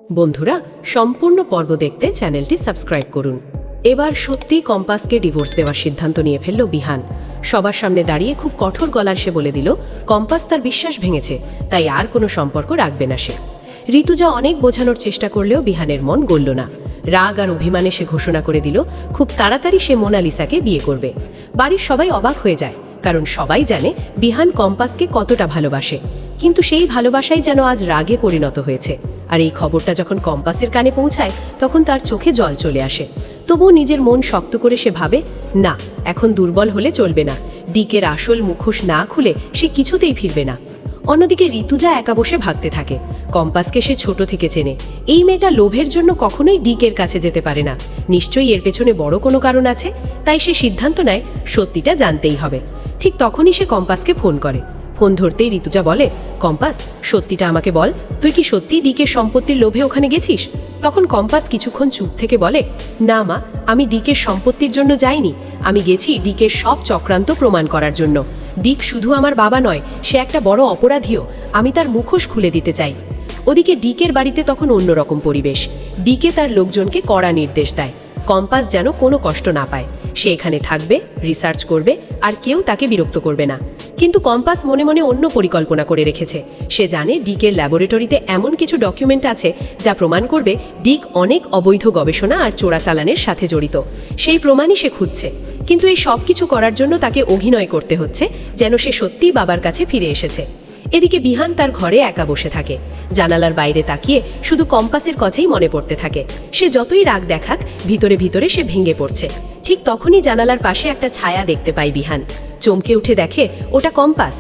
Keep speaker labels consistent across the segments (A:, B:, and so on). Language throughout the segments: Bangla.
A: বন্ধুরা, সম্পূর্ণ পর্ব দেখতে চ্যানেলটি সাবস্ক্রাইব করুন। এবার সত্যি কম্পাসকে ডিভোর্স দেওয়ার সিদ্ধান্ত নিয়ে ফেলল বিহান। সবার সামনে দাঁড়িয়ে খুব কঠোর গলার সে বলে দিল কম্পাস তার বিশ্বাস ভেঙেছে, তাই আর কোনো সম্পর্ক রাখবে না সে। ঋতুজা অনেক বোঝানোর চেষ্টা করলেও বিহানের মন গলল না। রাগ আর অভিমানে সে ঘোষণা করে দিল খুব তাড়াতাড়ি সে মোনালিসাকে বিয়ে করবে। বাড়ির সবাই অবাক হয়ে যায়, কারণ সবাই জানে বিহান কম্পাসকে কতটা ভালোবাসে, কিন্তু সেই ভালোবাসাই যেন আজ রাগে পরিণত হয়েছে। আর এই খবরটা যখন কম্পাসের কানে পৌঁছায় তখন তার চোখে জল চলে আসে। তবুও নিজের মন শক্ত করে সে ভাবে, না, এখন দুর্বল হলে চলবে না। ডিকের আসল মুখোশ না খুলে সে কিছুতেই ফিরবে না। অন্যদিকে ঋতুজা একা বসে ভাবতে থাকে, কম্পাসকে সে ছোট থেকে চেনে। এই মেয়েটা লোভের জন্য কখনোই ডিকের কাছে যেতে পারে না। নিশ্চয়ই এর পেছনে বড় কোনো কারণ আছে। তাই সে সিদ্ধান্ত নেয় সত্যিটা জানতেই হবে। ঠিক তখনই সে কম্পাসকে ফোন করে। ফোন ধরতেই ঋতুজা বলে, কম্পাস, সত্যিটা আমাকে বল, তুই কি সত্যি ডিকের সম্পত্তির লোভে ওখানে গেছিস? তখন কম্পাস কিছুক্ষণ চুপ থেকে বলে, না মা, আমি ডিকের সম্পত্তির জন্য যাইনি। আমি গেছি ডিকের সব চক্রান্ত প্রমাণ করার জন্য। ডিক শুধু আমার বাবা নয়, সে একটা বড় অপরাধীও। আমি তার মুখোশ খুলে দিতে চাই। ওদিকে ডিকের বাড়িতে তখন অন্যরকম পরিবেশ। ডিকে তার লোকজনকে কড়া নির্দেশ দেয়, কম্পাস যেন কোনো কষ্ট না পায়। সে এখানে থাকবে, রিসার্চ করবে, আর কেউ তাকে বিরক্ত করবে না। কিন্তু কম্পাস মনে মনে অন্য পরিকল্পনা করে রেখেছে। সে জানে ডিকের ল্যাবরেটরিতে এমন কিছু ডকুমেন্ট আছে যা প্রমাণ করবে ডিক অনেক অবৈধ গবেষণা আর চোরাচালানের সাথে জড়িত। সেই প্রমাণই সে খুঁজছে। কিন্তু এই সব কিছু করার জন্য তাকে অভিনয় করতে হচ্ছে যেন সে সত্যিই বাবার কাছে ফিরে এসেছে। এদিকে বিহান তার ঘরে একা বসে থাকে। জানালার বাইরে তাকিয়ে শুধু কম্পাসের কথাই মনে পড়তে থাকে। সে যতই রাগ দেখাক, ভিতরে ভিতরে সে ভেঙে পড়ছে। ঠিক তখনই জানালার পাশে একটা ছায়া দেখতে পায় বিহান। চমকে উঠে দেখে ওটা কম্পাস।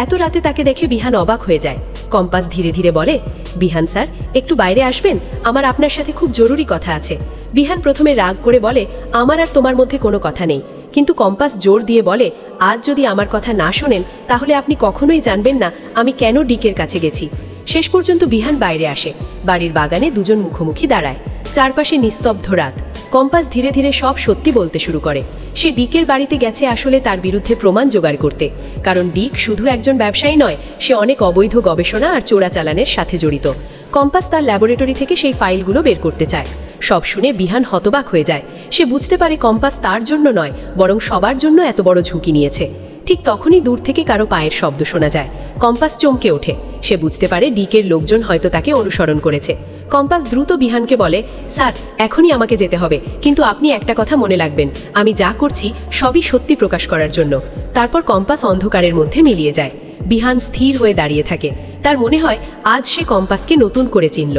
A: এত রাতে তাকে দেখে বিহান অবাক হয়ে যায়। কম্পাস ধীরে ধীরে বলে, বিহান স্যার, একটু বাইরে আসবেন, আমার আপনার সাথে খুব জরুরি কথা আছে। বিহান প্রথমে রাগ করে বলে, আমার আর তোমার মধ্যে কোনো কথা নেই। কিন্তু কম্পাস জোর দিয়ে বলে, আজ যদি আমার কথা না শোনেন তাহলে আপনি কখনোই জানবেন না আমি কেন ডিকের কাছে গেছি। শেষ পর্যন্ত বিহান বাইরে আসে। বাড়ির বাগানে দুজন মুখোমুখি দাঁড়ায়। চারপাশে নিস্তব্ধ রাত। কম্পাস ধীরে ধীরে সব সত্যি বলতে শুরু করে। সে ডিকের বাড়িতে গেছে আসলে তার বিরুদ্ধে প্রমাণ জোগাড় করতে। কারণ ডিক শুধু একজন ব্যবসায়ী নয়, সে অনেক অবৈধ গবেষণা আর চোরাচালানের সাথে জড়িত। কম্পাস তার ল্যাবরেটরি থেকে সেই ফাইলগুলো বের করতে চায়। সব শুনে বিহান হতবাক হয়ে যায়। সে বুঝতে পারে কম্পাস তার জন্য নয়, বরং সবার জন্য এত বড় ঝুঁকি নিয়েছে। ঠিক তখনই দূর থেকে কারো পায়ের শব্দ শোনা যায়। কম্পাস চমকে ওঠে। সে বুঝতে পারে ডিকের লোকজন হয়তো তাকে অনুসরণ করেছে। কম্পাস দ্রুত বিহানকে বলে, স্যার, এখনই আমাকে যেতে হবে, কিন্তু আপনি একটা কথা মনে রাখবেন, আমি যা করছি সবই সত্যি প্রকাশ করার জন্য। তারপর কম্পাস অন্ধকারের মধ্যে মিলিয়ে যায়। বিহান স্থির হয়ে দাঁড়িয়ে থাকে। তার মনে হয় আজ সে কম্পাসকে নতুন করে চিনল।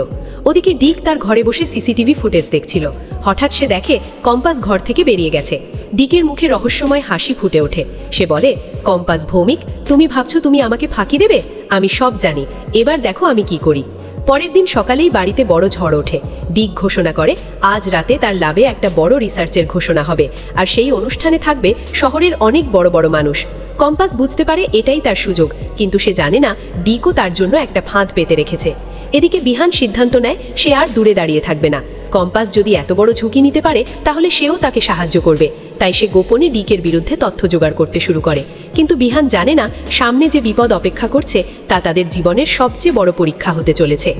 A: ওদিকে ডিক তার ঘরে বসে সিসিটিভি ফুটেজ দেখছিল। হঠাৎ সে দেখে কম্পাস ঘর থেকে বেরিয়ে গেছে। ডিকের মুখে রহস্যময় হাসি ফুটে ওঠে। সে বলে, কম্পাস ভৌমিক, তুমি ভাবছো তুমি আমাকে ফাঁকি দেবে? আমি সব জানি, এবার দেখো আমি কি করি। পরের দিন সকালেই বাড়িতে বড় ঝড় ওঠে। ডিক ঘোষণা করে আজ রাতে তার ল্যাবে একটা বড় রিসার্চের ঘোষণা হবে, আর সেই অনুষ্ঠানে থাকবে শহরের অনেক বড় বড় মানুষ। কম্পাস বুঝতে পারে এটাই তার সুযোগ, কিন্তু সে জানে না ডিকও তার জন্য একটা ফাঁদ পেতে রেখেছে। এদিকে বিহান সিদ্ধান্ত নেয় সে আর দূরে দাঁড়িয়ে থাকবে না। কম্পাস যদি এত বড় ঝুঁকি নিতে পারে তাহলে সেও তাকে সাহায্য করবে। তাই সে গোপনে ডিকের বিরুদ্ধে তথ্য জোগাড় করতে শুরু করে। কিন্তু বিহান জানে না সামনে যে বিপদ অপেক্ষা করছে তা তাদের জীবনের সবচেয়ে বড় পরীক্ষা হতে চলেছে।